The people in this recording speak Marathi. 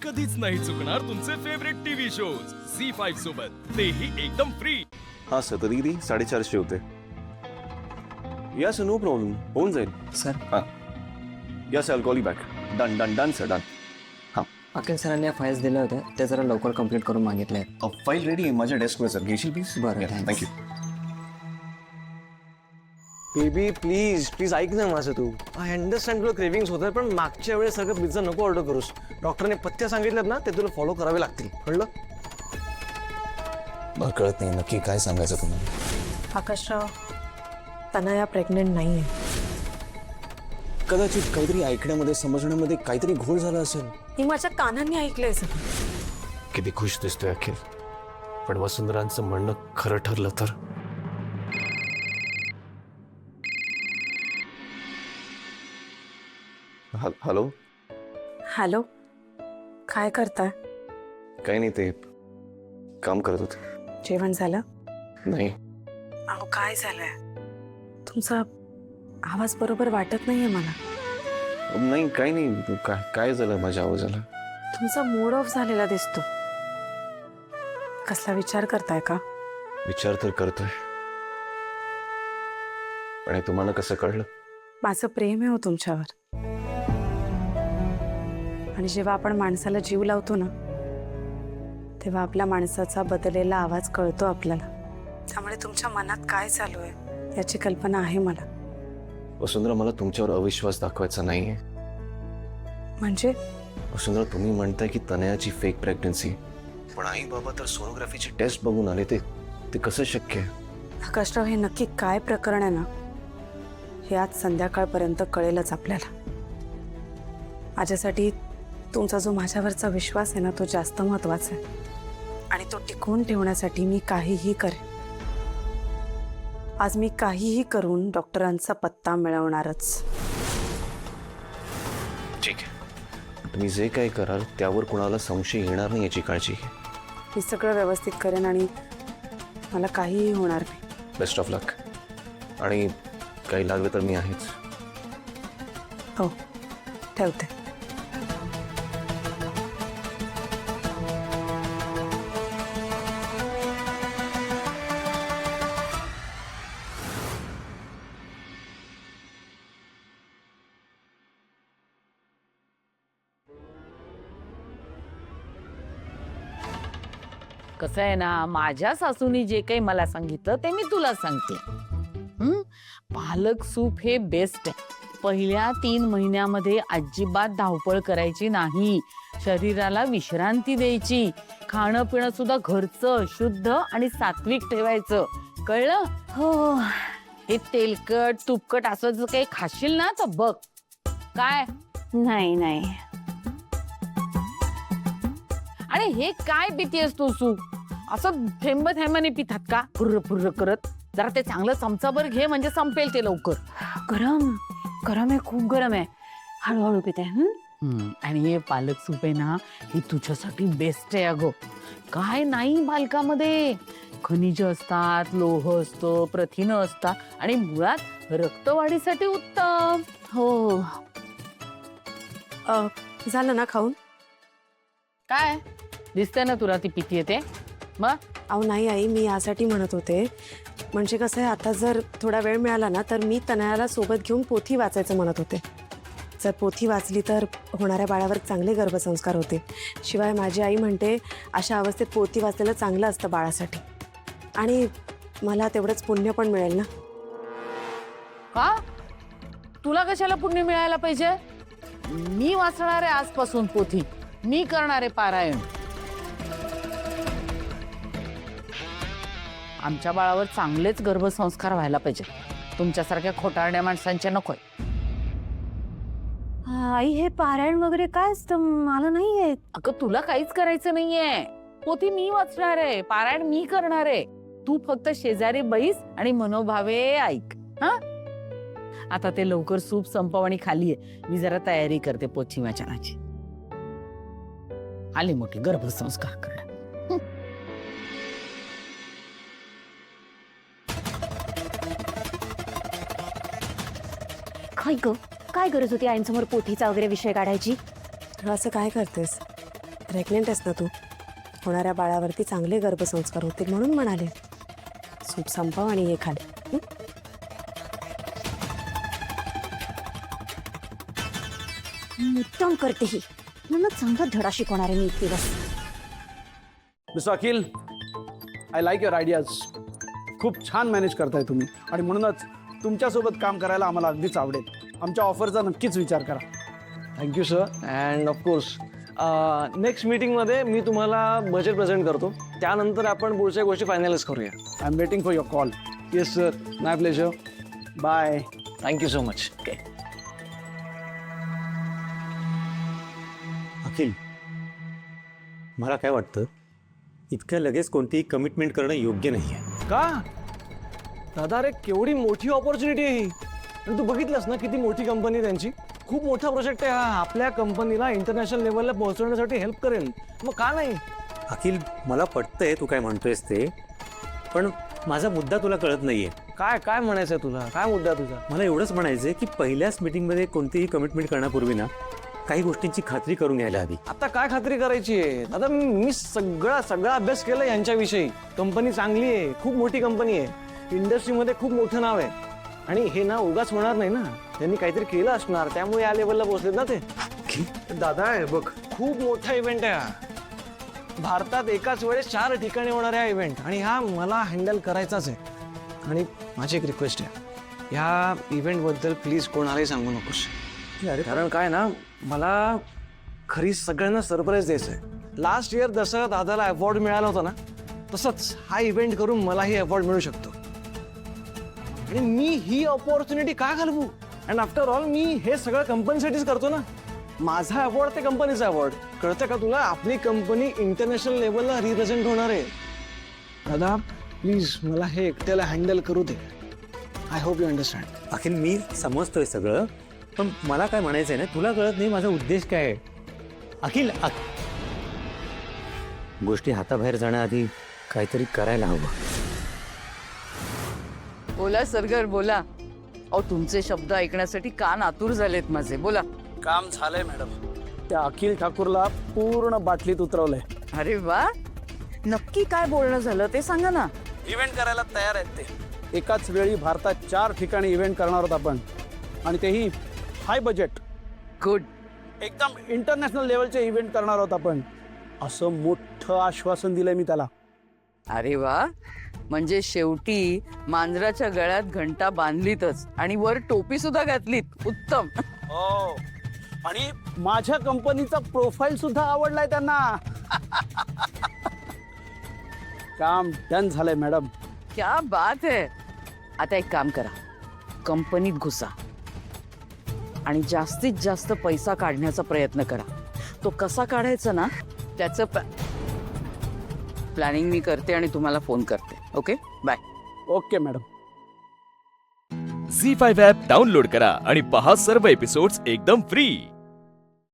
कधीच नाही चुकणार तुमचे फेवरेट टीव्ही शोज झी5 सोबत, तेही एकदम फ्री. हाँ सर, तरी किती 450 होते. या सर, नो प्रॉब्लेम, होऊन जाईल सर. हां या sir, call back. Done done done sir, done. हां, अखिल सरांनी या फाईल्स दिल्या होत्या, त्या जरा लवकर कंप्लीट करून मागितल्या आहेत. फाईल रेडी आहे माझ्या डेस्कवर सर, घेशील प्लीज? बरं, thanks. Thank you. Baby please please ऐक ना माझं तू. आय अंडरस्टँड तुला क्रेविंग्स होतात, पण मागच्या वेळेस सगळं पिझ्झा नको ऑर्डर करूस. डॉक्टरने पथ्य सांगितलं ना, ते तुला फॉलो करावे लागतील, कळलं? मला कळत नाही नक्की काय सांगायचं तुम्हाला. आकाशराव, तनया प्रेग्नेंट नाही आहे. कदाचित काहीतरी ऐकण्यामध्ये समजण्यामध्ये काहीतरी घोळ झाला असेल. ही माझ्या कानांनी ऐकलंय सगळं. किती खुश दिसतोय अखिल, पण वसुंधरांचं म्हणणं खरं ठरलं तर. हॅलो. हॅलो, काय करताय? काही नाही, ते काम करत होते. जेवण झालं? नाही. अहो काय झालंय? तुमचा आवाज बरोबर वाटत नाहीये मला. नाही काही नाही. काय झालं माझ्या आवाजाला? तुमचा मूड ऑफ झालेला दिसतो. कसला विचार करताय का? विचार तर करतोय, पण हे तुम्हाला कसं कळलं? माझं प्रेम आहे हो तुमच्यावर. आणि जेव्हा आपण माणसाला जीव लावतो ना, तेव्हा आपल्या माणसाचा बदललेला आवाज कळतो आपल्याला. त्यामुळे तुमच्या मनात काय चालू आहे याची कल्पना आहे मला. वसुंधरा, मला तुमच्यावर अविश्वास दाखवायचा नाहीये. म्हणजे वसुंधरा, तुम्ही म्हणताय की तनयाची फेक प्रेग्नन्सी, पण आई बाबा तर सोनोग्राफीची टेस्ट बघून आले. ते कसं शक्य आहे? आकाशराव, हे नक्की काय प्रकरण आहे ना, हे आज संध्याकाळपर्यंत कळेलच आपल्याला. माझ्यासाठी तुमचा जो माझ्यावरचा विश्वास आहे ना, तो जास्त महत्वाचा आहे. आणि तो टिकवून ठेवण्यासाठी मी काहीही करेन. आज मी काहीही करून डॉक्टरांचा पत्ता मिळवणारच. ठीक आहे, तुम्ही जे काही कराल त्यावर कुणाला संशय येणार नाही याची काळजी घ्या. मी सगळं व्यवस्थित करेन आणि मला काहीही होणार नाही. बेस्ट ऑफ लक. आणि काही लागलं तर मी आहेच. हो, ठेवते. कसं आहे ना, माझ्या सासूनी जे काही मला सांगितलं ते मी तुला सांगते. पालक सूप हे बेस्ट आहे. पहिल्या 3 महिन्यामध्ये अजिबात धावपळ करायची नाही. शरीराला विश्रांती द्यायची. खाणं पिणं सुद्धा घरचं, शुद्ध आणि सात्विक ठेवायचं, कळलं? हो. हे तेलकट तुपकट असं जर काही खाशील ना तर बघ. काय? नाही नाही. आणि हे काय पितीयस तू सूप? असं थेंब थेंबाने पितात का फुर्र फुर्र करत? जरा ते चांगलं चमचाभर घे, म्हणजे संपेल ते लवकर. गरम गरम आहे, खूप गरम आहे. हळूहळू पिते. आणि हे पालक सूप आहे ना, हे तुझ्यासाठी बेस्ट आहे अगं. काय नाही पालकामध्ये खनिज असतात, लोह असतं, प्रथिनं असतात आणि मुळात रक्तवाढीसाठी उत्तम. हो. झालं ना खाऊन? काय दिसतंय ना तुला ती पिती येते मग? अहो नाही आई, मी यासाठी म्हणत होते, म्हणजे कसं आहे, आता जर थोडा वेळ मिळाला ना तर मी तनयाला सोबत घेऊन पोथी वाचायचं म्हणत होते. जर पोथी वाचली तर होणाऱ्या बाळावर चांगले गर्भसंस्कार होते. शिवाय माझी आई म्हणते अशा अवस्थेत पोथी वाचलेलं चांगलं असतं बाळासाठी. आणि मला तेवढंच पुण्य पण मिळेल ना. का? तुला कशाला पुण्य मिळायला पाहिजे? मी वाचणार आहे आजपासून पोथी. मी करणार आहे पारायण. आमच्या बाळावर चांगलेच गर्भसंस्कार व्हायला पाहिजे. तुमच्यासारख्या खोटारड्या माणसांचे नकोय. आई, हे पारायण वगैरे काय असतं? मला नाही येत. अगं तुला काहीच करायचं नाहीये. पोथी मी वाचणार आहे, पारायण मी करणार आहे. तू फक्त शेजारी बैस आणि मनोभावे ऐक. हा, आता ते लवकर सूप संपव आणि खाली आहे. मी जरा तयारी करते पोथी वाचनाची. आली मोठी गर्भसंस्कार करणार. काय ग, काय गरज होती आईंसमोर पोथीचा वगैरे विषय काढायची? असं काय करतेस? प्रेग्नेंट आहेस ना तू, होणाऱ्या बाळावरती चांगले गर्भसंस्कार होतील म्हणून म्हणाले. सूप संपव आणि हे खाली. मुद्दाम करते ही. म्हणून चांगला धडा शिकवणार आहे मी एक दिवस. Mister Akhil, I like your ideas. खूप छान मॅनेज करताय तुम्ही आणि म्हणूनच तुमच्यासोबत काम करायला आम्हाला अगदीच आवडेल. आमच्या ऑफरचा नक्कीच विचार करा. Thank you sir. And of course next मीटिंगमध्ये मी तुम्हाला बजेट प्रेझेंट करतो. त्यानंतर आपण पुढच्या गोष्टी फायनलाइज करूया. I am waiting for your call. Yes sir, my pleasure. Bye. Thank you so much. Akhil, मला काय वाटतं, इतक्या लगेच कोणतीही कमिटमेंट करणं योग्य नाही आहे. का दादा रे, केवढी मोठी ऑपॉर्च्युनिटी आहे ही. आणि तू बघितलंस ना किती मोठी कंपनी त्यांची. खूप मोठा प्रोजेक्ट आहे हा. आपल्या कंपनीला इंटरनॅशनल लेवलला पोहोचवण्यासाठी हेल्प करेल. मग का नाही? अखिल, मला पटतंय तू काय म्हणतोयस ते, पण माझा मुद्दा तुला कळत नाहीये. काय काय म्हणायचं आहे तुला? काय मुद्दा तुझा? मला एवढंच म्हणायचंय की पहिल्याच मीटिंगमध्ये कोणतीही कमिटमेंट करण्यापूर्वी ना काही गोष्टींची खात्री करून घ्यायला हवी. आता काय खात्री करायची आहे? आता मी सगळा अभ्यास केला यांच्याविषयी. कंपनी चांगली आहे, खूप मोठी कंपनी आहे, इंडस्ट्रीमध्ये खूप मोठं नाव आहे. आणि हे ना उगाच होणार नाही ना, त्यांनी काहीतरी केलं असणार, त्यामुळे या लेवलला पोहोचलेत ना ते. दादा आहे बघ, खूप मोठा इव्हेंट आहे हा. भारतात एकाच वेळेस 4 ठिकाणी होणारा इव्हेंट, आणि हा मला हँडल करायचाच आहे. आणि माझी एक रिक्वेस्ट आहे, ह्या इव्हेंटबद्दल प्लीज कोणालाही सांगू नकोस. कारण काय ना, मला खरी सगळ्यांना सरप्राईज द्यायचं आहे. लास्ट इयर जसं दादाला अवॉर्ड मिळाला होता ना, तसंच हा इव्हेंट करून मलाही अवॉर्ड मिळू शकतो. आणि मी ही ऑपॉर्च्युनिटी का घालवू? अँड आफ्टर ऑल मी हे सगळं कंपनीसाठीच करतो ना. माझा अवॉर्ड ते कंपनीचा अवॉर्ड. कळतं का तुला? आपली कंपनी इंटरनॅशनल लेवलला रिप्रेझेंट होणार आहे. दादा प्लीज मला हे एकट्याला हँडल करू दे. I hope you understand. Akhil, मी समजतोय सगळं, पण मला काय म्हणायचंय ना, तुला कळत नाही माझा उद्देश काय आहे. अखिल, गोष्टी हाताबाहेर जाण्याआधी काहीतरी करायला हवं. बोला सरगर, बोला. अहो, तुमचे शब्द ऐकण्यासाठी कान आतुर झालेत माझे. बोला. काम झालंय मॅडम. त्या अखिल ठाकूरला पूर्ण बाटलीत उतरवलंय. अरे वा, नक्की काय बोलणं झालं ते सांगा ना. इव्हेंट करायला तयार आहेत ते. एकाच वेळी भारतात 4 ठिकाणी इव्हेंट करणार आहोत आपण, आणि तेही हाय बजेट. गुड. एकदम इंटरनॅशनल लेवलचे इव्हेंट करणार आहोत आपण, असं मोठं आश्वासन दिलंय मी त्याला. अरे वा, म्हणजे शेवटी मांजराच्या गळ्यात घंटा बांधलीतच आणि वर टोपी सुद्धा घातलीत. उत्तम. हो, आणि माझ्या कंपनीचा प्रोफाईल सुद्धा आवडलाय त्यांना. काम डन झालंय मॅडम. क्या बात है. आता एक काम करा, कंपनीत घुसा आणि जास्तीत जास्त पैसा काढण्याचा प्रयत्न करा. तो कसा काढायचा ना, त्याचं प्लॅनिंग मी करते आणि तुम्हाला फोन करते. Okay, bye. Okay madam. Zee five app download करा आणि पहा सर्व एपिसोड्स एकदम फ्री.